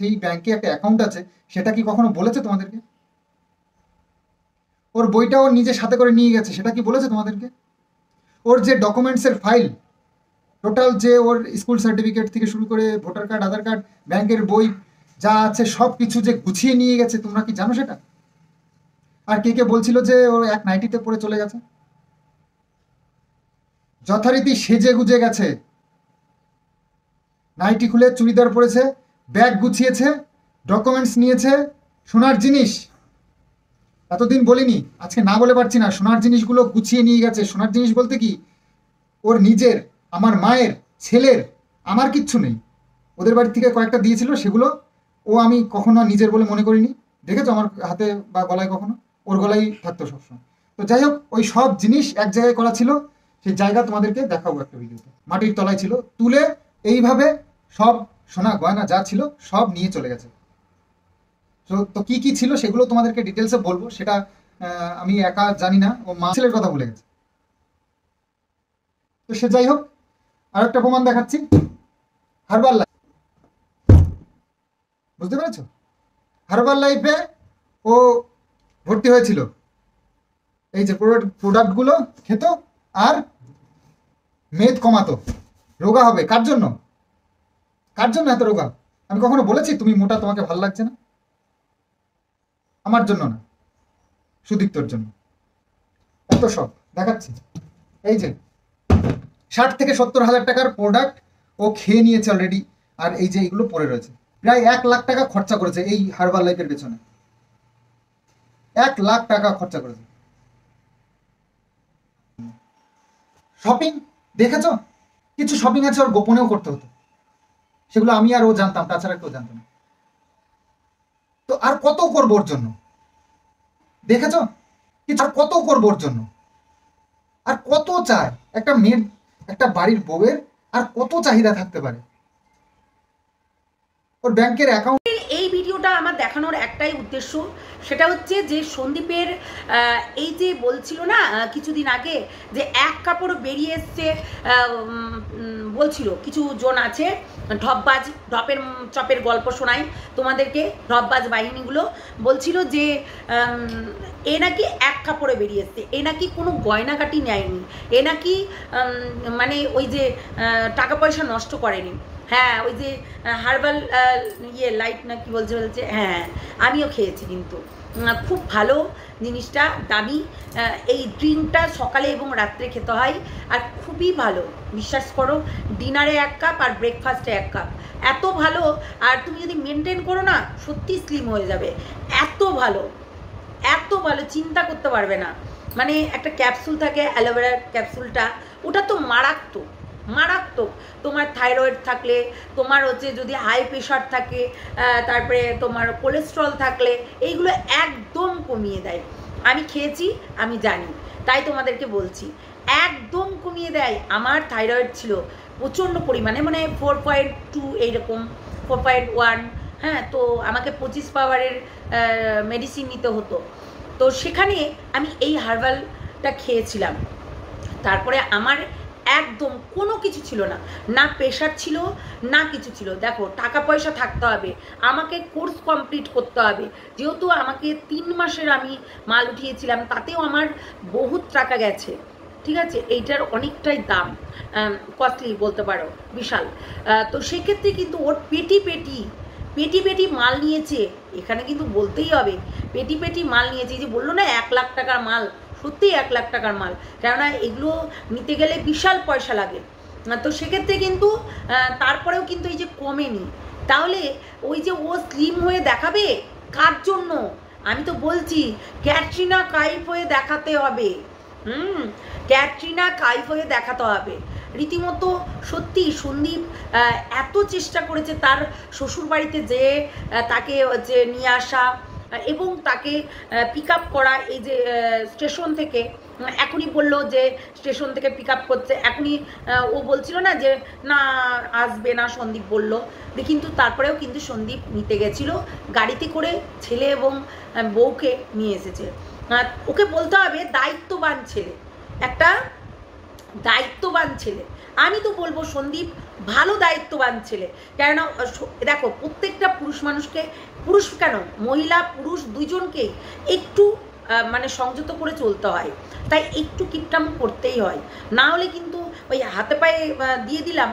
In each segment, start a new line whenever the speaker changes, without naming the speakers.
সেই ব্যাংকে একটা অ্যাকাউন্ট আছে, সেটা কি কখনো বলেছে তোমাদেরকে? ওর বইটা ওর নিজে সাথে করে নিয়ে গেছে, সেটা কি বলেছে তোমাদেরকে? ওর যে ডকুমেন্টসের ফাইল, টোটাল যে ওর স্কুল সার্টিফিকেট থেকে শুরু করে ভোটার কার্ড, আধার কার্ড, ব্যাংকের বই যা আছে সব কিছু যে গুছিয়ে নিয়ে গেছে, তোমরা কি জানো সেটা? আর কে কে বলছিল যে ও এক নাইটিতে পরে চলে গেছে? যথারীতি সেজে গুজে গেছে, নাইটি খুলে চুড়িদার পরেছে, ব্যাগ গুছিয়েছে, ডকুমেন্টস নিয়েছে, সোনার জিনিস। এতদিন বলিনি, আজকে না বলে পারছি না, সোনার জিনিসগুলো গুছিয়ে নিয়ে গেছে। সোনার জিনিস বলতে কি, ওর নিজের, আমার মায়ের, ছেলের, আমার কিচ্ছু নেই। ওদের বাড়ি থেকে কয়েকটা দিয়েছিল, সেগুলো ও আমি কখনো নিজের বলে মনে করিনি। দেখেছো আমার হাতে বা গলায় কখনো? ওর গলায় থাকতো সবসময়। তো যাই হোক, ওই সব জিনিস এক জায়গায় করা ছিল, সেই জায়গা তোমাদেরকে দেখাবো একটা ভিডিওতে। মাটির তলায় ছিল, তুলে এইভাবে সব সোনা গয়না যা ছিল সব নিয়ে চলে গেছে। তো কি কি ছিল সেগুলো তোমাদেরকে ডিটেলসে বলবো, সেটা আমি একা জানি না, ও মা ছেলের কথা ভুলে গেছে। তো সে যাই হোক, আর একটা প্রমাণ দেখাচ্ছি। হারবাল লাইফ, বুঝতে পেরেছো? হারবাল লাইফে ও ভর্তি হয়েছিল, এই যে প্রোডাক্টগুলো খেত আর মেদ কমাতো। রোগা হবে কার জন্য? কার জন্য এত রোগা? আমি কখনো বলেছি তুমি মোটা, তোমাকে ভালো লাগছে না? আমার জন্য না, সুদীপ্তর জন্য। এত সব দেখাচ্ছি। এই যে 60-70 হাজার টাকার প্রোডাক্ট ও খেয়ে নিয়েছে অলরেডি, আর এই যে এইগুলো পড়ে রয়েছে। প্রায় 1 লাখ টাকা খরচা করেছে এই হার্বাল লাইফের পেছনে। 1 লাখ টাকা খরচা করেছে। শপিং দেখেছো? কিছু শপিং আছে ওর গোপনেও করতে হতো, সেগুলো আমি আর ও জানতাম, তাছাড়া কেউ জানতো না। তো আর কত করবো ওর জন্য? দেখেছো? কিছু আর কত করবো ওর জন্য? আর কত চায় একটা মেয়ের, একটা বাড়ির বউয়ের আর কত চাহিদা থাকতে পারে? ওর ব্যাংকের অ্যাকাউন্ট।
এই ভিডিওটা আমার দেখানোর একটাই উদ্দেশ্য, সেটা হচ্ছে যে সন্দীপের এই যে বলছিল না কিছুদিন আগে যে এক কাপড় বেরিয়ে এসছে, বলছিল কিছু জন আছে ঢপবাজ, ঢপের চপের গল্প শোনাই তোমাদেরকে, ঢপবাজ বাহিনীগুলো বলছিল যে এ নাকি এক কাপড়ে বেরিয়ে এসছে, এ নাকি কোনো গয়নাকাটি নেয়নি, এ নাকি মানে ওই যে টাকা পয়সা নষ্ট করেনি। হ্যাঁ, ওই যে হার্বাল লাইট না কি বলছে, হ্যাঁ আমিও খেয়েছি, কিন্তু খুব ভালো জিনিসটা, দামি। এই ড্রিঙ্কটা সকালে এবং রাত্রে খেতে হয়, আর খুবই ভালো, বিশ্বাস করো। ডিনারে 1 কাপ আর ব্রেকফাস্টে 1 কাপ, এত ভালো। আর তুমি যদি মেনটেন করো না, সত্যি স্লিম হয়ে যাবে। এত ভালো, এত ভালো, চিন্তা করতে পারবে না। মানে একটা ক্যাপসুল থাকে, অ্যালোভেরার ক্যাপসুলটা, ওটা তো মারাত্মক, মারাত্মক। তোমার থাইরয়েড থাকলে, তোমার হচ্ছে যদি হাই প্রেশার থাকে, তারপরে তোমার কোলেস্ট্রল থাকলে, এইগুলো একদম কমিয়ে দেয়। আমি খেয়েছি, আমি জানি, তাই তোমাদেরকে বলছি, একদম কমিয়ে দেয়। আমার থাইরয়েড ছিল প্রচণ্ড পরিমাণে, মানে 4.2 এইরকম, 4.1। হ্যাঁ, তো আমাকে 25 পাওয়ারের মেডিসিন নিতে হতো। তো সেখানে আমি এই হার্বালটা খেয়েছিলাম, তারপরে আমার একদম কোনো কিছু ছিল না, না প্রেশার ছিল, না কিছু ছিল। দেখো, টাকা পয়সা থাকতে হবে, আমাকে কোর্স কমপ্লিট করতে হবে, যেহেতু আমাকে 3 মাসের আমি মাল উঠিয়েছিলাম, তাতেও আমার বহুত টাকা গেছে। ঠিক আছে, এইটার অনেকটাই দাম, কস্টলি বলতে পারো, বিশাল। তো সেক্ষেত্রে কিন্তু ওর পেটি পেটি মাল নিয়েছে, এখানে কিন্তু বলতেই হবে, পেটি মাল নিয়েছে। যে বললো না 1 লাখ টাকার মাল, সত্যিই 1 লাখ টাকার মাল, কেননা এগুলো নিতে গেলে বিশাল পয়সা লাগে। তো সেক্ষেত্রে কিন্তু তারপরেও কিন্তু এই যে কমেনি, তাহলে ওই যে ও স্লিম হয়ে দেখাবে কার জন্য? আমি তো বলছি ক্যাটরিনা কাইফ হয়ে দেখাতে হবে। ক্যাটরিনা কাইফ হয়ে দেখাতে হবে রীতিমতো। সত্যি সন্দীপ এত চেষ্টা করেছে তার শ্বশুরবাড়িতে যে তাকে যে নিয়ে আসা এবং তাকে পিক আপ করা, এই যে স্টেশন থেকে, এখনই বললো যে স্টেশন থেকে পিক আপ করছে, এখনই ও বলছিল না যে না আসবে না, সন্দীপ বললো, কিন্তু তারপরেও কিন্তু সন্দীপ নিতে গেছিল গাড়িতে করে, ছেলে এবং বউকে নিয়ে এসেছে। ওকে বলতে হবে দায়িত্ববান ছেলে, একটা দায়িত্ববান ছেলে। আমি তো বলবো সন্দীপ ভালো দায়িত্ববান ছেলে। কেননা দেখো প্রত্যেকটা পুরুষ মানুষকে, পুরুষ কেন মহিলা পুরুষ দুইজনকেই একটু মানে সংযত করে চলতে হয়, তাই একটু কিপটাম করতেই হয়, না হলে কিন্তু ওই হাতে পায়ে দিয়ে দিলাম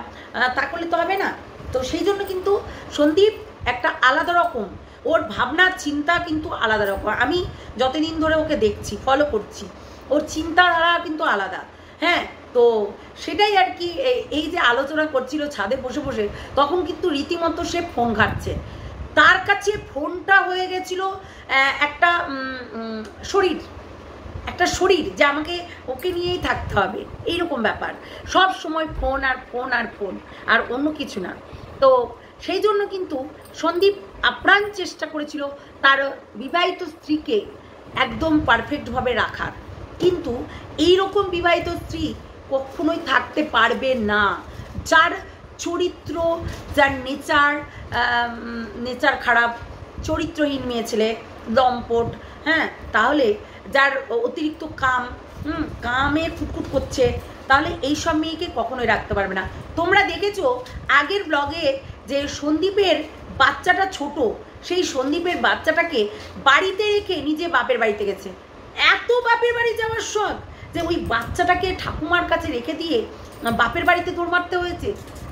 তা করলে তো হবে না। তো সেই জন্য কিন্তু সন্দীপ একটা আলাদা রকম, ওর ভাবনা চিন্তা কিন্তু আলাদা রকম। আমি যতদিন ধরে ওকে দেখছি, ফলো করছি, ওর চিন্তাধারা কিন্তু আলাদা। হ্যাঁ, তো সেটাই আর কি। এই যে আলোচনা করছিল ছাদে বসে বসে, তখন কিন্তু রীতিমতো সে ফোন ঘাটছে। তার কাছে ফোনটা হয়ে গেছিল একটা শরীর, একটা শরীর যে আমাকে ওকে নিয়েই থাকতে হবে, এইরকম ব্যাপার। সব সময় ফোন আর ফোন আর ফোন, আর অন্য কিছু না। তো সেই জন্য কিন্তু সন্দীপ আপ্রাণ চেষ্টা করেছিল তার বিবাহিত স্ত্রীকে একদম পারফেক্টভাবে রাখার, কিন্তু এইরকম বিবাহিত স্ত্রী কখনোই থাকতে পারবে না যার চরিত্র, যার নেচার খারাপ, চরিত্রহীন মেয়ে ছেলে, দম্পট। হ্যাঁ, তাহলে যার অতিরিক্ত কামে ফুটফুট করছে, তাহলে এইসব মেয়েকে কখনোই রাখতে পারবে না। তোমরা দেখেছো আগের ব্লগে যে সন্দীপের বাচ্চাটা ছোট, সেই সন্দীপের বাচ্চাটাকে বাড়িতে রেখে নিজে বাপের বাড়িতে গেছে। এত বাপের বাড়ি যাওয়ার শখ যে ওই বাচ্চাটাকে ঠাকুমার কাছে রেখে দিয়ে বাপের বাড়িতে দৌড় মারতে হয়েছে।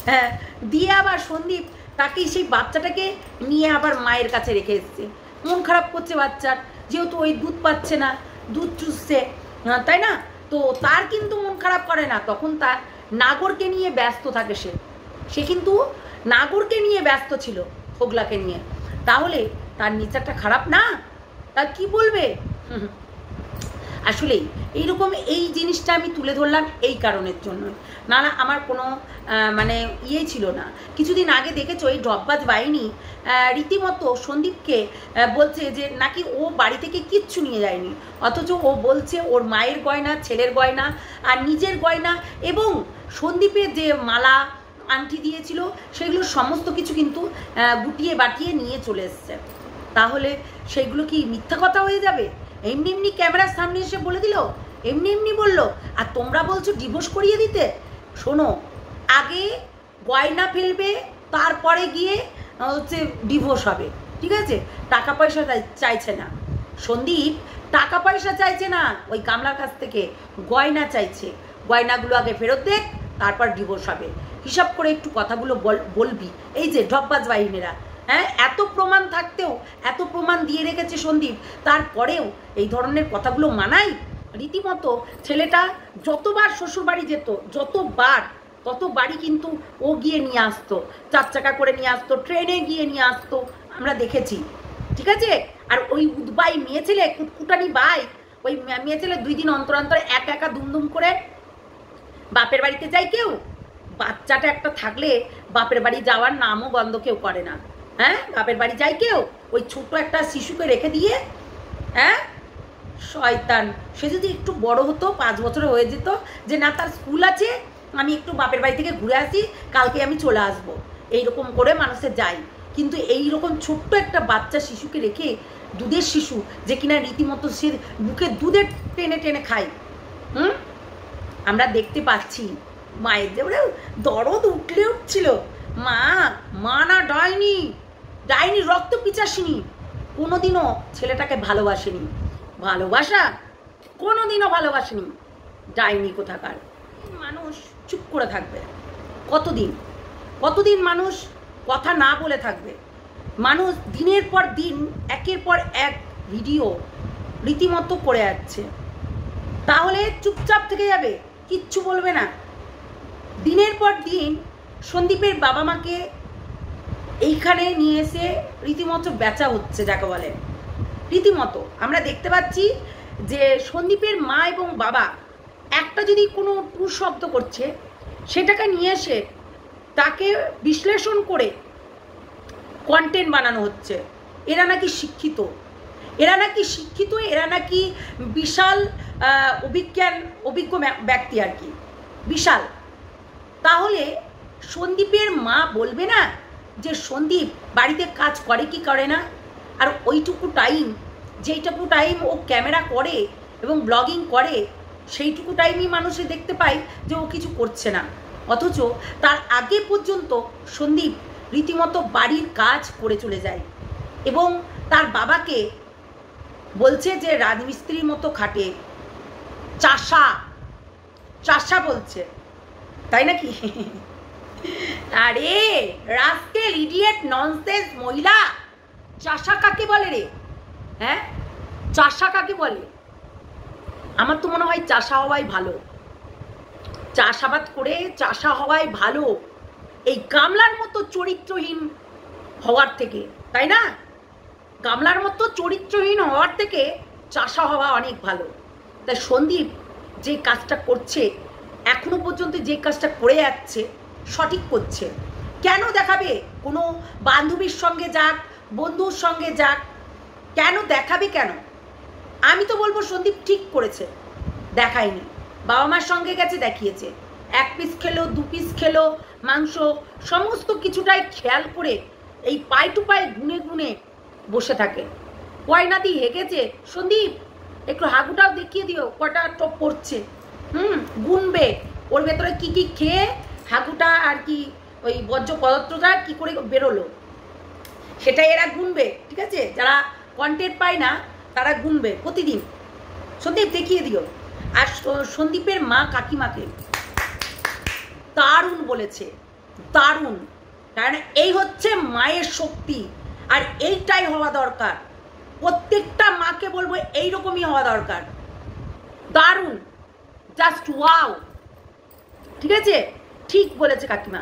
হ্যাঁ, দিয়ে আবার সন্দীপ তাকেই সেই বাচ্চাটাকে নিয়ে আবার মায়ের কাছে রেখে এসছে। মন খারাপ করছে বাচ্চার, যেহেতু ওই দুধ পাচ্ছে না, দুধ চুষছে, তাই না? তো তার কিন্তু মন খারাপ করে না, তখন তার নাগরকে নিয়ে ব্যস্ত থাকে। সে কিন্তু নাগরকে নিয়ে ব্যস্ত ছিল, ফোগলাকে নিয়ে। তাহলে তার নেচারটা খারাপ না? তা কি বলবে? আসলেই এইরকম এই জিনিসটা আমি তুলে ধরলাম এই কারণের জন্য, না আমার কোনো মানে ছিল না। কিছুদিন আগে দেখেছো এই ড্রপবাজ বাহিনী রীতিমতো সন্দীপকে বলছে যে নাকি ও বাড়ি থেকে কিচ্ছু নিয়ে যায়নি, অথচ ও বলছে ওর মায়ের গয়না, ছেলের গয়না আর নিজের গয়না এবং সন্দীপের যে মালা আংটি দিয়েছিল সেগুলো সমস্ত কিছু কিন্তু গুটিয়ে বাটিয়ে নিয়ে চলে এসছে। তাহলে সেগুলো কি মিথ্যা কথা হয়ে যাবে? এমনি এমনি ক্যামেরার সামনে এসে বলে দিল, এমনি এমনি বললো, আর তোমরা বলছো ডিভোর্স করিয়ে দিতে। শোনো, আগে গয়না ফেলবে, তারপরে গিয়ে হচ্ছে ডিভোর্স হবে, ঠিক আছে? টাকা পয়সা চাইছে না সন্দীপ, টাকা পয়সা চাইছে না ওই কামলার কাছ থেকে, গয়না চাইছে। গয়নাগুলো আগে ফেরত দেখ, তারপর ডিভোর্স হবে। হিসাব করে একটু কথাগুলো বলবি। এই যে ঢপবাজ বাহিনীরা, হ্যাঁ, এত প্রমাণ থাকতেও, এত প্রমাণ দিয়ে রেখেছে সন্দীপ, তারপরেও এই ধরনের কথাগুলো মানাই? রীতিমতো ছেলেটা যতবার শ্বশুরবাড়ি যেত, ততবারই কিন্তু ও গিয়ে নিয়ে আসতো, 4 চাকা করে নিয়ে আসতো, ট্রেনে গিয়ে নিয়ে আসতো, আমরা দেখেছি, ঠিক আছে? আর ওই উদ্বাই মেয়ে ছেলে, কুটকুটানি বাই, ওই মেয়ে ছেলে 2 দিন অন্তর অন্তর একা দুমদুম করে বাপের বাড়িতে যায় কেউ? বাচ্চাটা একটা থাকলে বাপের বাড়ি যাওয়ার নামও গন্ধ কেউ করে না। হ্যাঁ, বাপের বাড়ি যায় কেউ ওই ছোট্ট একটা শিশুকে রেখে দিয়ে? হ্যাঁ, শয়তান। সে যদি একটু বড় হতো, 5 বছর হয়ে যেত, যে না তার স্কুল আছে, আমি একটু বাপের বাড়ি থেকে ঘুরে আসি, কালকে আমি চলে আসবো, এইরকম করে মানুষের যায়। কিন্তু এইরকম ছোট্ট একটা বাচ্চা শিশুকে রেখে, দুধের শিশু যে কিনা রীতিমতো সে বুকে দুধের টেনে টেনে খায়, আমরা দেখতে পাচ্ছি। মায়ের যে ওরা দরদ উঠছিল, মা না ডাইনি রক্ত পিচাসিনি, কোনোদিনও ছেলেটাকে ভালোবাসেনি, কোনোদিনও ভালোবাসেনি, ডাইনি কোথাকার। মানুষ চুপ করে থাকবে কতদিন মানুষ কথা না বলে থাকবে? মানুষ দিনের পর দিন একের পর এক ভিডিও রীতিমতো করে যাচ্ছে, তাহলে চুপচাপ থেকে যাবে, কিচ্ছু বলবে না? দিনের পর দিন সন্দীপের বাবা মাকে এইখানে নিয়ে এসে রীতিমতো বেচা হচ্ছে, যাকে বলে রীতিমতো। আমরা দেখতে পাচ্ছি যে সন্দীপের মা এবং বাবা একটা যদি কোনো টু শব্দ করছে, সেটাকে নিয়ে এসে তাকে বিশ্লেষণ করে কন্টেন্ট বানানো হচ্ছে। এরা নাকি শিক্ষিত, এরা নাকি বিশাল অভিজ্ঞ ব্যক্তি আর কি, বিশাল। তাহলে সন্দীপের মা বলবে না যে সন্দীপ বাড়িতে কাজ করে কি করে না? আর যেইটুকু টাইম ও ক্যামেরা করে এবং ব্লগিং করে, সেইটুকু টাইমই মানুষে দেখতে পায় যে ও কিছু করছে না। অথচ তার আগে পর্যন্ত সন্দীপ রীতিমতো বাড়ির কাজ করে চলে যায় এবং তার বাবাকে বলছে যে রাজমিস্ত্রির মতো খাটে, চাষা চাষা বলছে, তাই নাকি? আরে রাস্কেল, ইডিয়েট, ননসেন্স মহিলা, চাষা কাকে বলে রে? হ্যাঁ, চাষা কাকে বলে? আমার তো মনে হয় চাষা হওয়াই ভালো, চাষাবাদ করে চাষা হওয়াই ভালো এই গামলার মতো চরিত্রহীন হওয়ার থেকে, তাই না? গামলার মতো চরিত্রহীন হওয়ার থেকে চাষা হওয়া অনেক ভালো। তাই সন্দীপ যে কাজটা করছে, এখনো পর্যন্ত যে কাজটা করে যাচ্ছে, সঠিক করছে। কেন দেখাবে? কোনো বান্ধবীর সঙ্গে যাক, বন্ধুর সঙ্গে যাক, কেন দেখাবে? কেন? আমি তো বলবো সন্দীপ ঠিক করেছে, দেখায়নি। বাবা মার সঙ্গে গেছে, দেখিয়েছে। 1 পিস খেলো, 2 পিস খেলো মাংস, সমস্ত কিছুটাই খেয়াল করে এই পাই টু পাই গুনে গুনে বসে থাকে। কয়না দিয়ে হেগেছে সন্দীপ, একটু হাগুটাও দেখিয়ে দিও, কটা টপ পড়ছে। গুনবে ওর ভেতরে কি কি খেয়ে হাগুটা আর কি ওই বর্জ্য পদার্থটা কি করে বেরোলো, সেটাই এরা গুনবে। ঠিক আছে, যারা কন্টেন্ট পায় না তারা গুনবে প্রতিদিন। সন্দীপ দেখিয়ে দিও। আর সন্দীপের মা কাকিমাকে দারুণ বলেছে, দারুণ। কারণ এই হচ্ছে মায়ের শক্তি, আর এইটাই হওয়া দরকার। প্রত্যেকটা মাকে বলবো এইরকমই হওয়া দরকার। দারুণ, জাস্ট ওয়াও। ঠিক আছে, ঠিক বলেছে কাকিমা,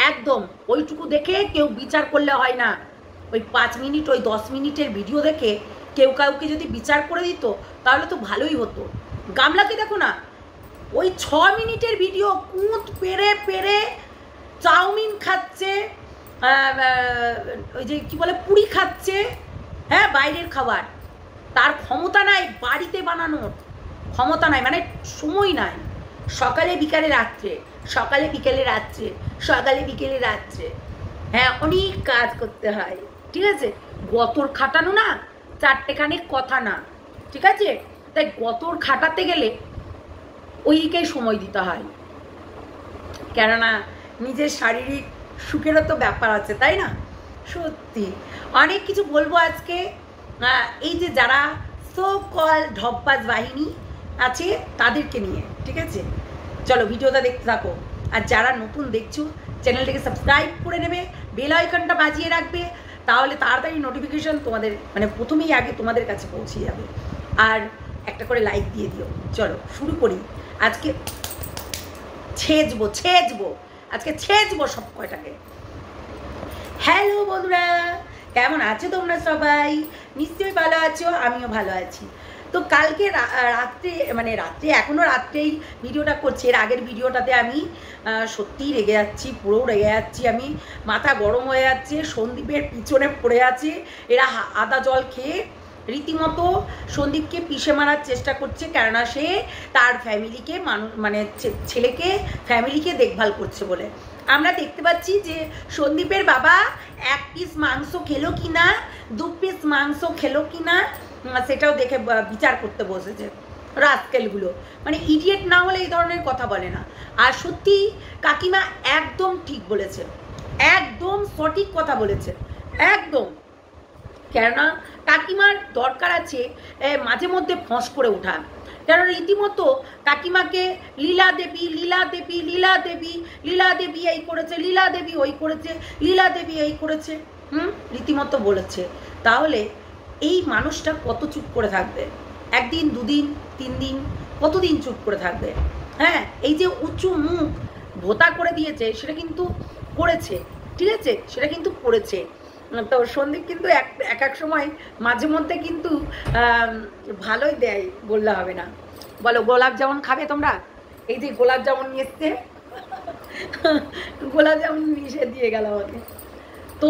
একদম। ওইটুকু দেখে কেউ বিচার করলে হয় না। ওই 5 মিনিট, ওই 10 মিনিটের ভিডিও দেখে কেউ কাউকে যদি বিচার করে দিত তাহলে তো ভালোই হতো। গামলাকে দেখো না, ওই 6 মিনিটের ভিডিও কুঁত পেরে পেরে চাউমিন খাচ্ছে, ওই যে কি বলে পুরি খাচ্ছে, হ্যাঁ, বাইরের খাবার। তার ক্ষমতা নাই বাড়িতে বানানোর, ক্ষমতা নাই, মানে সময় নাই। সকালে বিকালে রাত্রে, সকালে বিকেলে রাত্রে, সকালে বিকেলে রাত্রে, হ্যাঁ, অনেক কাজ করতে হয়। ঠিক আছে, গতর খাটানো না 4টেখানে কথা না। ঠিক আছে, তাই গতর খাটাতে গেলে ওইদিকেই সময় দিতে হয়, কেননা নিজের শারীরিক সুখেরও তো ব্যাপার আছে, তাই না? সত্যি অনেক কিছু বলবো আজকে। এই যে যারা সো কল ঢপবাজ বাহিনী আছে তাদেরকে নিয়ে। ঠিক আছে, চলো ভিডিওটা দেখতে থাকো। আর যারা নতুন দেখছো চ্যানেলটাকে সাবস্ক্রাইব করে নেবে, বেল আইকনটা বাজিয়ে রাখবে, তাহলে তাড়াতাড়ি নোটিফিকেশন তোমাদের মানে প্রথমেই আগে তোমাদের কাছে পৌঁছে যাবে। আর একটা করে লাইক দিয়ে দিও। চলো শুরু করি। আজকে ছেঁচবো আজকে ছেঁচবো সব কয়টাকে। হ্যালো বন্ধুরা, কেমন আছো তোমরা সবাই? নিশ্চয়ই ভালো আছো, আমিও ভালো আছি। তো কালকে রাত্রে, মানে রাত্রে, এখনও রাত্রেই ভিডিওটা করছি। এর আগের ভিডিওটাতে আমি সত্যিই রেগে যাচ্ছি, পুরো রেগে যাচ্ছি আমি, মাথা গরম হয়ে যাচ্ছে। সন্দীপের পিছনে পড়ে আছে এরা, আদা জল খেয়ে রীতিমতো সন্দীপকে পিষে মারার চেষ্টা করছে, কেননা সে তার ফ্যামিলিকে মানে ছেলেকে ফ্যামিলিকে দেখভাল করছে বলে। আমরা দেখতে পাচ্ছি যে সন্দীপের বাবা 1 পিস মাংস খেলো কি না, 2 পিস মাংস খেলো কি না, সেটাও দেখে বিচার করতে বসেছে। রাস্কেলগুলো মানে ইডিয়েট না হলে এই ধরনের কথা বলে না। আর সত্যি কাকিমা একদম ঠিক বলেছে, একদম সঠিক কথা বলেছে, একদম। কেননা কাকিমার দরকার আছে মাঝে মধ্যে ফস করে ওঠা। কারণ রীতিমতো কাকিমাকে লীলা দেবী লীলা দেবী লীলা দেবী লীলা দেবী এই করেছে, লীলা দেবী ওই করেছে, লীলা দেবী এই করেছে, রীতিমতো বলেছে। তাহলে এই মানুষটা কত চুপ করে থাকবে? 1 দিন 2 দিন 3 দিন, কতদিন চুপ করে থাকবে? হ্যাঁ, এই যে উঁচু মুখ ভোতা করে দিয়েছে সেটা কিন্তু করেছে। ঠিক আছে, সেটা কিন্তু করেছে। তো সন্দীপ কিন্তু এক সময় মাঝে মধ্যে কিন্তু ভালোই দেয়, বললে হবে না। বলো, গোলাপ জামুন খাবে তোমরা? এই যে গোলাপ জামুন নিয়ে এসছে, গোলাপ জামুন মিশে দিয়ে গেল আমাকে। তো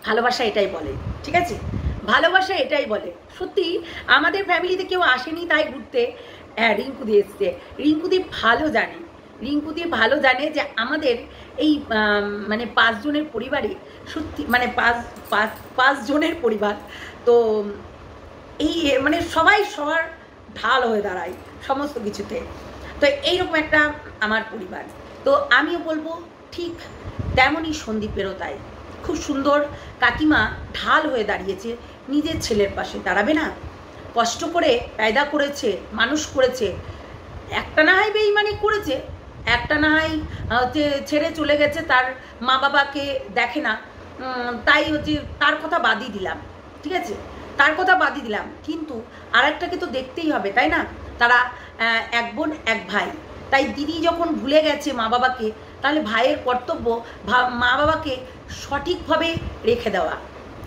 ভালোবাসা এটাই বলে। ঠিক আছে, ভালোবাসা এটাই বলে। সত্যি আমাদের ফ্যামিলিতে কেউ আসেনি তাই ঘুরতে, হ্যাঁ, রিঙ্কুদি এসছে। রিঙ্কুদি ভালো জানে, রিঙ্কুদি ভালো জানে যে আমাদের এই মানে 5 জনের পরিবারে, সত্যি মানে 5 জনের পরিবার। তো এই মানে সবাই সবার ঢাল হয়ে দাঁড়ায় সমস্ত কিছুতে। তো এইরকম একটা আমার পরিবার। তো আমিও বলবো ঠিক তেমনই সন্দীপেরও তাই। খুব সুন্দর কাকিমা ঢাল হয়ে দাঁড়িয়েছে, নিজের ছেলের পাশে দাঁড়াবে না? কষ্ট করে पैदा করেছে, মানুষ করেছে, একটা না হয় বেইমানি করেছে, একটা না হয় ছেড়ে চলে গেছে, তার মা বাবাকে দেখে না, তাই হচ্ছে তার কথা বাদই দিলাম, ঠিক আছে, তার কথা বাদই দিলাম, কিন্তু আর একটাকে তো দেখতেই হবে, তাই না? তারা এক বোন এক ভাই, তাই দিদি যখন ভুলে গেছে মা বাবাকে, তাহলে ভাইয়ের কর্তব্য মা বাবাকে সঠিকভাবে রেখে দেওয়া,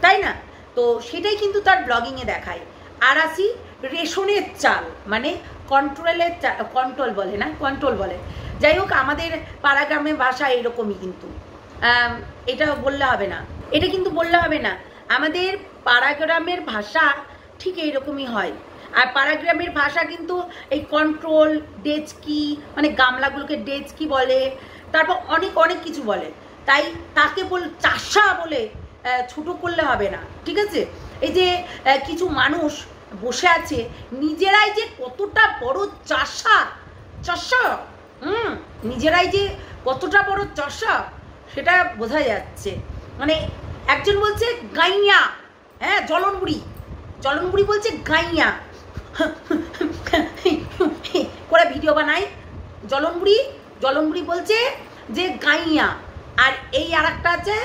তাই না? তো সেটাই কিন্তু তার ব্লগিংয়ে দেখায়। আর আসি রেশনের চাল, মানে কন্ট্রোলের কন্ট্রোল বলে না, কন্ট্রোল বলে, যাই হোক আমাদের পাড়া গ্রামের ভাষা এরকমই, কিন্তু এটা বললে হবে না, এটা কিন্তু বললে হবে না, আমাদের পাড়া গ্রামের ভাষা ঠিক এইরকমই হয়। আর পাড়া গ্রামের ভাষা কিন্তু এই কন্ট্রোল, ডেচকি, মানে গামলাগুলোকে ডেচকি বলে, তারপর অনেক অনেক কিছু বলে, তাই তাকে চাষা বলে ছোট করলে হবে না, ঠিক আছে? এই যে কিছু মানুষ বসে আছে, নিজেরাই যে কতটা বড় চাষা, নিজেরাই যে কতটা বড় চাষা সেটা বোঝা যাচ্ছে। মানে একজন বলছে গাইয়া, হ্যাঁ জলনবুড়ি বলছে গাইয়া করে ভিডিও বানাই, জলনবুড়ি বলছে যে গাইয়া, আর এই আর একটা আছে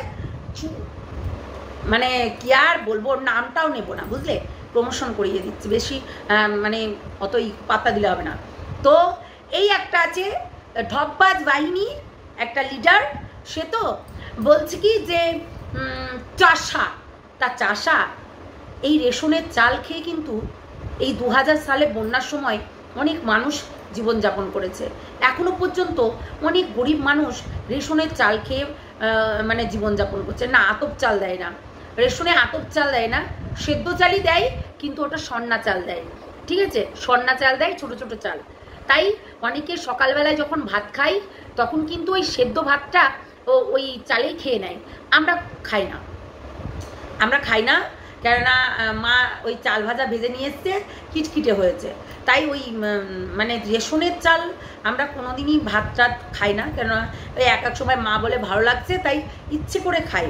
মানে কি আর বলবো, নামটাও নেব না, বুঝলে, প্রমোশন করিয়ে দিচ্ছি, বেশি মানে অতই পাত্তা দিলে হবে না। তো এই একটা আছে ঢপবাজ বাহিনীর একটা লিডার, সে তো বলছে কি যে চাষা, তা চাষা এই রেশনের চাল খেয়ে কিন্তু এই 2000 সালে বন্যার সময় অনেক মানুষ জীবনযাপন করেছে, এখনো পর্যন্ত অনেক গরিব মানুষ রেশনের চাল খেয়ে মানে জীবনযাপন করছে। না, আতপ চাল দেয় না, রেশনে আতপ চাল দেয় না, সেদ্ধ চালই দেয়, কিন্তু ওটা সন্না চাল দেয়, ঠিক আছে, সন্না চাল দেয়, ছোট ছোট চাল। তাই অনেকে সকালবেলায় যখন ভাত খাই তখন কিন্তু ওই সেদ্ধ ভাতটা ওই চালেই খেয়ে নেয়। আমরা খাই না, কেননা মা ওই চাল ভাজা ভেজে নিয়ে এসছে, খিটখিটে হয়েছে, তাই ওই মানে রেশনের চাল আমরা কোনোদিনই ভাত টাত খাই না, কেননা ওই এক সময় মা বলে ভালো লাগছে তাই ইচ্ছে করে খাই,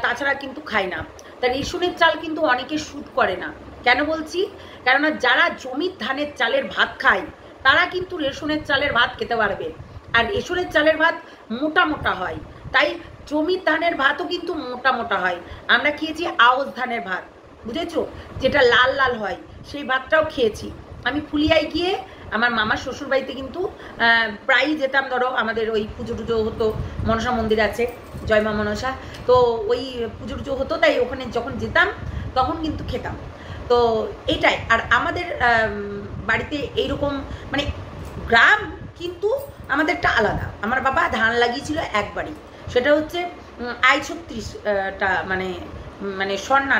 তাছাড়া কিন্তু খাই না। তা রেশনের চাল কিন্তু অনেকে শুট করে না, কেন বলছি, কেননা যারা জমির ধানের চালের ভাত খায় তারা কিন্তু রেশনের চালের ভাত খেতে পারবে, আর রেশনের চালের ভাত মোটা মোটা হয়, তাই জমির ধানের ভাতও কিন্তু মোটা মোটা হয়। আমরা খেয়েছি আউশ ধানের ভাত, বুঝেছো, যেটা লাল লাল হয়, সেই ভাতটাও খেয়েছি। আমি ফুলিয়ায় গিয়ে আমার মামার শ্বশুর বাড়িতে কিন্তু প্রায়ই যেতাম, ধরো আমাদের ওই পুজো টুজো হতো, মনসা মন্দির আছে, জয় মা মনসা, তো ওই পুজো টুজো হতো, তাই ওখানে যখন যেতাম তখন কিন্তু খেতাম। তো এটাই, আর আমাদের বাড়িতে এইরকম মানে গ্রাম কিন্তু আমাদেরটা আলাদা। আমার বাবা ধান লাগিয়েছিল একবারই, সেটা হচ্ছে I-36টা, মানে স্বর্ণা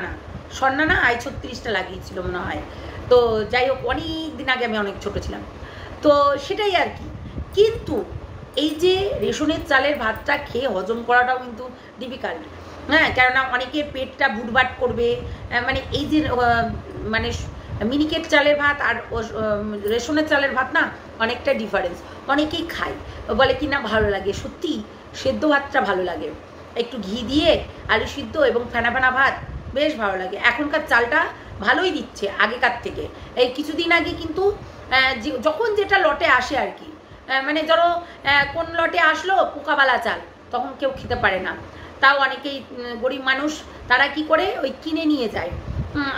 না I-36টা লাগিয়েছিল মনে হয়। তো যাই হোক, অনেক দিন আগে, আমি অনেক ছোট ছিলাম, তো সেটাই আর কি। কিন্তু এই যে রেশনের চালের ভাতটা খেয়ে হজম করাটাও কিন্তু ডিফিকাল্ট, হ্যাঁ, কেননা অনেকের পেটটা বুটবাট করবে, মানে এই যে মানে মিনিকেট চালের ভাত আর রেশনের চালের ভাত না অনেকটা ডিফারেন্স। অনেকেই খায়, বলে কি না ভালো লাগে, সত্যি সেদ্ধ ভাতটা ভালো লাগে, একটু ঘি দিয়ে আলু সিদ্ধ এবং ফেনা ফেনা ভাত বেশ ভালো লাগে। এখনকার চালটা ভালোই দিচ্ছে আগেকার থেকে। এই কিছুদিন আগে কিন্তু যখন যেটা লটে আসে আর কি, মানে ধরো কোন লটে আসলো পোকাবালা চাল, তখন কেউ খেতে পারে না, তাও অনেকেই গরিব মানুষ তারা কি করে ওই কিনে নিয়ে যায়,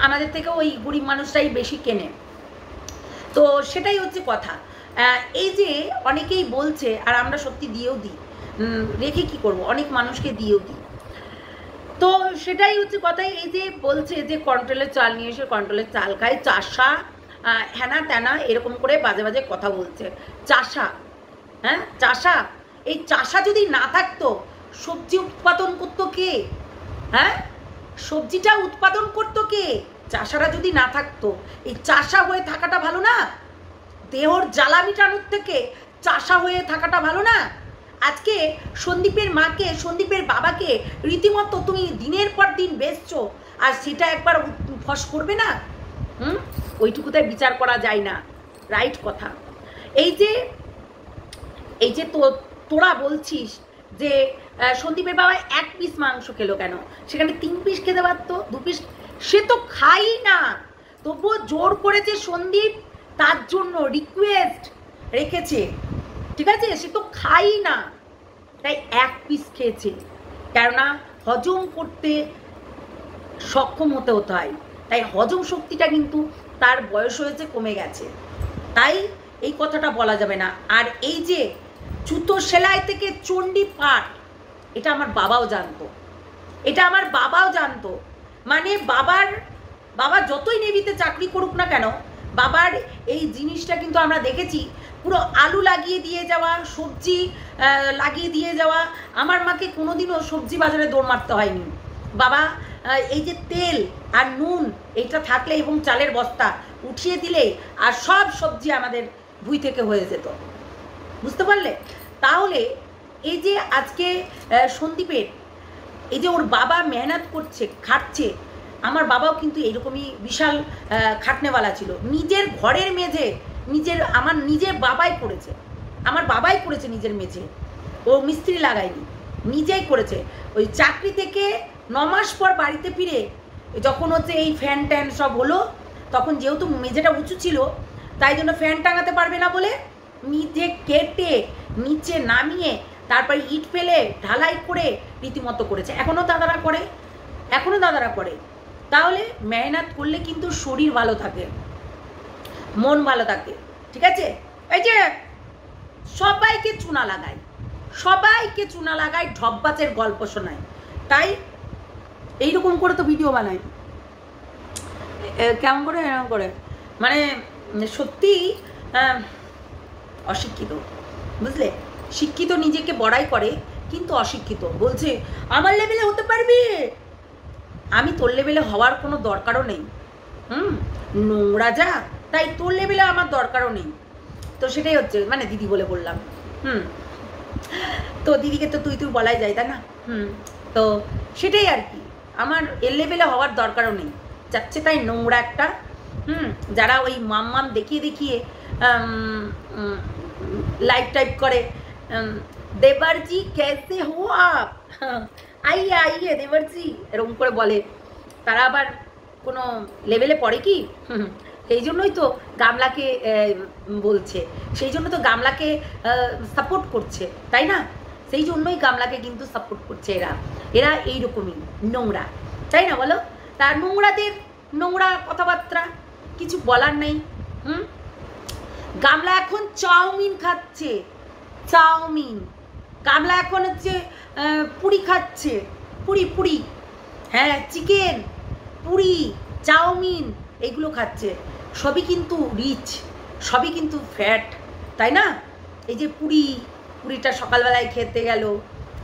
আমাদের থেকে ওই গরিব মানুষটাই বেশি কেনে। তো সেটাই হচ্ছে কথা। এই যে অনেকেই বলছে, আর আমরা সত্যি দিয়েও দিই, রেখে কি করব, অনেক মানুষকে দিয়েও দিই। তো সেটাই হচ্ছে কথা। এই যে বলছে যে কন্ট্রোলের চাল নিয়ে এসে কন্ট্রোলের চাল খায়, চাষা হ্যানা ত্যানা এরকম করে বাজে বাজে কথা বলছে। চাষা, হ্যাঁ চাষা, এই চাষা যদি না থাকতো সবজি উৎপাদন করতো কে? হ্যাঁ, সবজিটা উৎপাদন করতো কে? চাষারা যদি না থাকতো, এই চাষা হয়ে থাকাটা ভালো না? দেহর জ্বালা মিটানোর থেকে চাষা হয়ে থাকাটা ভালো না? আজকে সন্দীপের মাকে, সন্দীপের বাবাকে রীতিমতো তুমি দিনের পর দিন বেচছো, আর সেটা একবার ফস করবে না? ওইটুকুতে বিচার করা যায় না, রাইট কথা। এই যে তোরা বলছিস যে সন্দীপের বাবা 1 পিস মাংস খেলো কেন, সেখানে 3 পিস খেতে পারতো, 2 পিস, সে তো খাই না, তবুও জোর করেছে সন্দীপ, তার জন্য রিকোয়েস্ট রেখেছে, ঠিক আছে, সে তো খাই না, তাই 1 পিস খেয়েছে, কেননা হজম করতে সক্ষম হতে হয়, তাই হজম শক্তিটা কিন্তু তার বয়স হয়েছে, কমে গেছে, তাই এই কথাটা বলা যাবে না। আর এই যে জুতো সেলাই থেকে চণ্ডী পাঠ, এটা আমার বাবাও জানতো, এটা আমার বাবাও জানতো, মানে বাবা যতই নেভিতে চাকরি করুক না কেন, বাবার এই জিনিসটা কিন্তু আমরা দেখেছি, পুরো আলু লাগিয়ে দিয়ে যাওয়া, সবজি লাগিয়ে দিয়ে যাওয়া, আমার মাকে কোনোদিনও সবজি বাজারে দৌড় মারতে হয়নি। বাবা এই যে তেল আর নুন এইটা থাকলে এবং চালের বস্তা উঠিয়ে দিলে আর সব সবজি আমাদের ভুঁই থেকে হয়ে যেত, বুঝতে পারলে? তাহলে এই যে আজকে সন্দীপের এই যে ওর বাবা মেহনত করছে, খাটছে, আমার বাবাও কিন্তু এরকমই বিশাল খাটনেওয়ালা ছিল, নিজের ঘরের মেঝে আমার নিজের বাবাই করেছে, আমার বাবাই করেছে নিজের মেঝে, ও মিস্ত্রি লাগায়নি, নিজেই করেছে। ওই চাকরি থেকে 9 মাস পর বাড়িতে ফিরে যখন হচ্ছে এই ফ্যান ট্যান সব হলো, তখন যেহেতু মেঝেটা উঁচু ছিল তাই জন্য ফ্যান টাঙাতে পারবে না বলে নিজে কেটে নিচে নামিয়ে তারপর ইট ফেলে ঢালাই করে রীতিমতো করেছে, এখনও দাদারা করে। তাহলে মেহনত করলে কিন্তু শরীর ভালো থাকে, মন ভালো থাকে, ঠিক আছে? এই যে সবাইকে চুনা লাগায় ঢপবাজের গল্প শোনায়, তাই এইরকম করে তো ভিডিও বানায়, কেমন করে এরকম করে, মানে সত্যি অশিক্ষিত, বুঝলে? শিক্ষিত নিজেকে বড়াই করে কিন্তু অশিক্ষিত, বলছে আমার লেভেলে হতে পারবি, আমি তোর লেভেলে হওয়ার কোনো দরকারও নেই, নোংরা যা, তাই তোর লেভেলে আমার দরকারও নেই। তো সেটাই হচ্ছে, মানে দিদি বলে বললাম, তো দিদিকে তো তুই বলাই যায়, তাই না? তো সেটাই আর কি, আমার এর লেভেলে হওয়ার দরকারও নেই, যাচ্ছে তাই নোংরা একটা, যারা ওই মাম দেখিয়ে লাইভ টাইপ করে, দেবরজি কেসে হো আপ, আইয়ে দেবরজি এরকম করে বলে, তারা আবার কোনো লেভেলে পড়ে কি? সেই জন্যই তো গামলাকে বলছে, সেই জন্য তো গামলাকে সাপোর্ট করছে, তাই না? সেই জন্যই গামলাকে কিন্তু সাপোর্ট করছে এরা এইরকমই নোংরা, তাই না বলো? তার নোংরাদের নোংরা কথাবার্তা কিছু বলার নেই। গামলা এখন চাউমিন খাচ্ছে, গামলা এখন হচ্ছে পুরি খাচ্ছে, পুরি, হ্যাঁ, চিকেন, পুরি, চাউমিন এগুলো খাচ্ছে, সবই কিন্তু রিচ, সবই কিন্তু ফ্যাট, তাই না? এই যে পুরিটা সকালবেলায় খেতে গেল,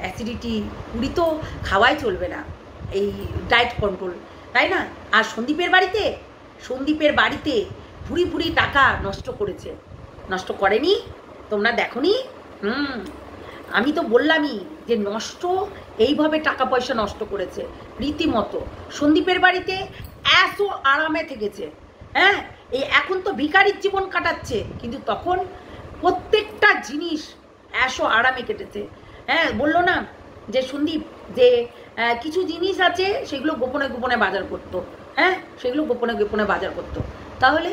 অ্যাসিডিটি, পুরি তো খাওয়াই চলবে না, এই ডায়েট কন্ট্রোল, তাই না? আর সন্দীপের বাড়িতে ভুরি টাকা নষ্ট করেছে, নষ্ট করেনি? তোমরা দেখোনি? আমি তো বললামই যে নষ্ট, এইভাবে টাকা পয়সা নষ্ট করেছে রীতিমতো। সন্দীপের বাড়িতে এসো আরামে থেকেছে, হ্যাঁ, এই এখন তো ভিখারির জীবন কাটাচ্ছে, কিন্তু তখন প্রত্যেকটা জিনিস এসো আরামে কেটেছে। হ্যাঁ, বললো না যে সন্দীপ যে কিছু জিনিস আছে সেগুলো গোপনে বাজার করতো, হ্যাঁ, সেগুলো গোপনে বাজার করতো। তাহলে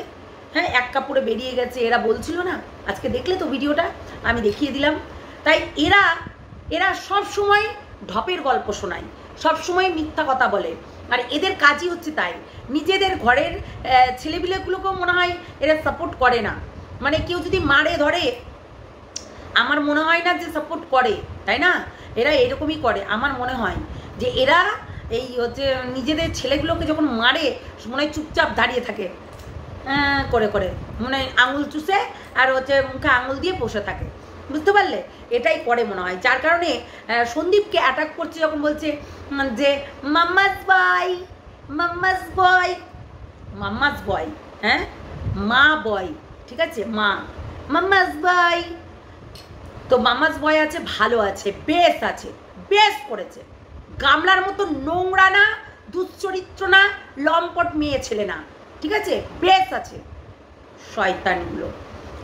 হ্যাঁ, 1 কাপড়ে বেরিয়ে গেছে, এরা বলছিল না, আজকে দেখলে তো ভিডিওটা আমি দেখিয়ে দিলাম। তাই এরা সব সময় ঢপের গল্প শোনায়, সব সময় মিথ্যা কথা বলে, আর এদের কাজই হচ্ছে তাই। নিজেদের ঘরের ছেলেপিলেগুলোকেও মনে হয় এরা সাপোর্ট করে না, মানে কেউ যদি মারে ধরে আমার মনে হয় না যে সাপোর্ট করে, তাই না? এরা এরকমই করে, আমার মনে হয় যে এরা এই হচ্ছে নিজেদের ছেলেগুলোকে যখন মারে মনে হয় চুপচাপ দাঁড়িয়ে থাকে, করে মনে হয় আঙুল চুষে আর হচ্ছে মুখে আঙুল দিয়ে বসে থাকে, বুঝতে পারলে? এটাই করে মনে হয়, যার কারণে সন্দীপকে অ্যাটাক করছে যখন বলছে যে মাম্মাস বয়, হ্যাঁ, মা বয়, ঠিক আছে, মাম্মাস বয়, তো মাম্মাস বয় আছে, ভালো আছে, বেশ করেছে, গামলার মতো নোংরা না, দুশ্চরিত্র না, লম্পট মেয়ে ছেলে না, ঠিক আছে, বেশ আছে। শয়তানগুলো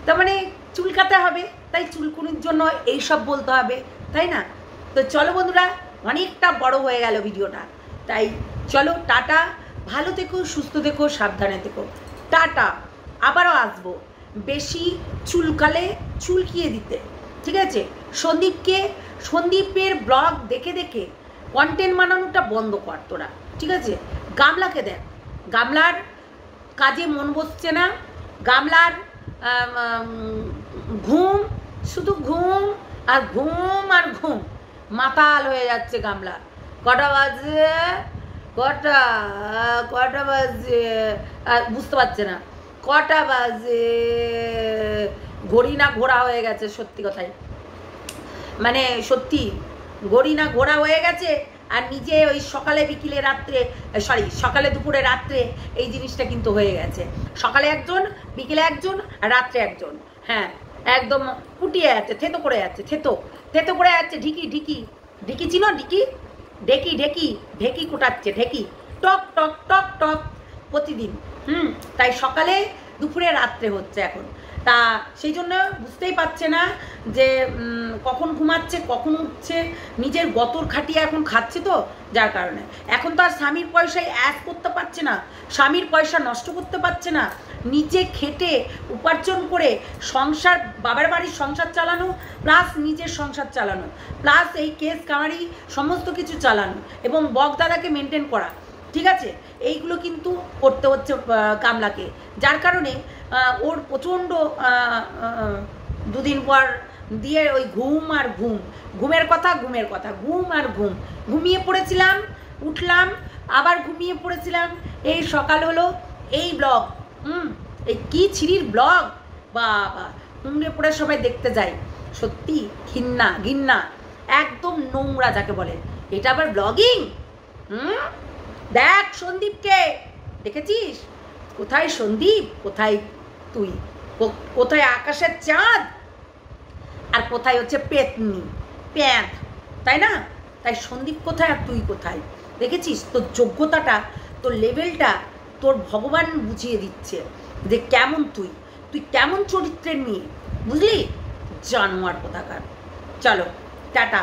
তার মানে চুলকাতে হবে, তাই চুলকুনির জন্য এইসব বলতে হবে, তাই না? তো চলো বন্ধুরা, অনেকটা বড় হয়ে গেল ভিডিওটা, তাই চলো টাটা, ভালো থেকো, সুস্থ থেকো, সাবধানে থেকো, টাটা। আবারও আসবো বেশি চুলকালে চুলকিয়ে দিতে, ঠিক আছে? সন্দীপের ব্লগ দেখে দেখে কন্টেন্ট বানানোটা বন্ধ কর তোরা, ঠিক আছে? গামলাকে দেখ, গামলার কাজে মন বসছে না, গামলার ঘুম, শুধু ঘুম আর ঘুম আর ঘুম, মাতাল হয়ে যাচ্ছে গামলা। কটা বাজে, কটা বাজে বুঝতে পারছে না, কটা বাজে, ঘড়ি না ঘোড়া হয়ে গেছে, সত্যি কথাই, মানে সত্যি ঘড়ি না ঘোড়া হয়ে গেছে। আর নিজে ওই সকালে বিকেলে রাত্রে, সকালে দুপুরে রাত্রে এই জিনিসটা কিন্তু হয়ে গেছে, সকালে একজন, বিকেলে একজন, আর রাত্রে একজন। হ্যাঁ, একদম ফুটিয়ে যাচ্ছে, থেতো করে যাচ্ছে, থেতো করে যাচ্ছে। ঢিকি চিনো? ঢেকি কোটাচ্ছে, ঢেকি টক টক টক টক প্রতিদিন। তাই সকালে দুপুরে রাত্রে হচ্ছে এখন। তা সেই জন্য বুঝতেই পারছে না যে কখন ঘুমাচ্ছে, কখন উঠছে, নিজের গতর খাটিয়ে এখন খাচ্ছে, তো যার কারণে এখন তো আর স্বামীর পয়সায় অ্যাড করতে পারছে না, স্বামীর পয়সা নষ্ট করতে পারছে না, নিজে খেটে উপার্জন করে সংসার, বাবার বাড়ির সংসার চালানো, প্লাস নিজের সংসার চালানো, প্লাস এই কেস কামারি সমস্ত কিছু চালানো, এবং বকদাদাকে মেনটেন করা, ঠিক আছে? এইগুলো কিন্তু করতে হচ্ছে গামলাকে, যার কারণে ওর প্রচণ্ড দুদিন পর দিয়ে ওই ঘুম আর ঘুমের কথা, ঘুম আর ঘুমিয়ে পড়েছিলাম, উঠলাম, আবার ঘুমিয়ে পড়েছিলাম, এই সকাল হলো, এই ব্লগ, এই কি ছিরির ব্লগ, বাবা ঘুমিয়ে পড়ে সবাই দেখতে যায়, সত্যি ঘিন্না, একদম নোংরা যাকে বলে, এটা আবার ব্লগিং। দেখ সন্দীপকে, দেখেছিস? কোথায় সন্দীপ, কোথায় তুই, কোথায় আকাশের চাঁদ, আর কোথায় হচ্ছে পেতনি প্যাঁত, তাই না? তাই সন্দীপ কোথায় আর তুই কোথায়? দেখেছিস? তোর যোগ্যতাটা, তোর লেভেলটা তোর ভগবান বুঝিয়ে দিচ্ছে যে কেমন তুই কেমন চরিত্রের মেয়ে, বুঝলি? জানোয়ার কোথাকার। চলো টাটা।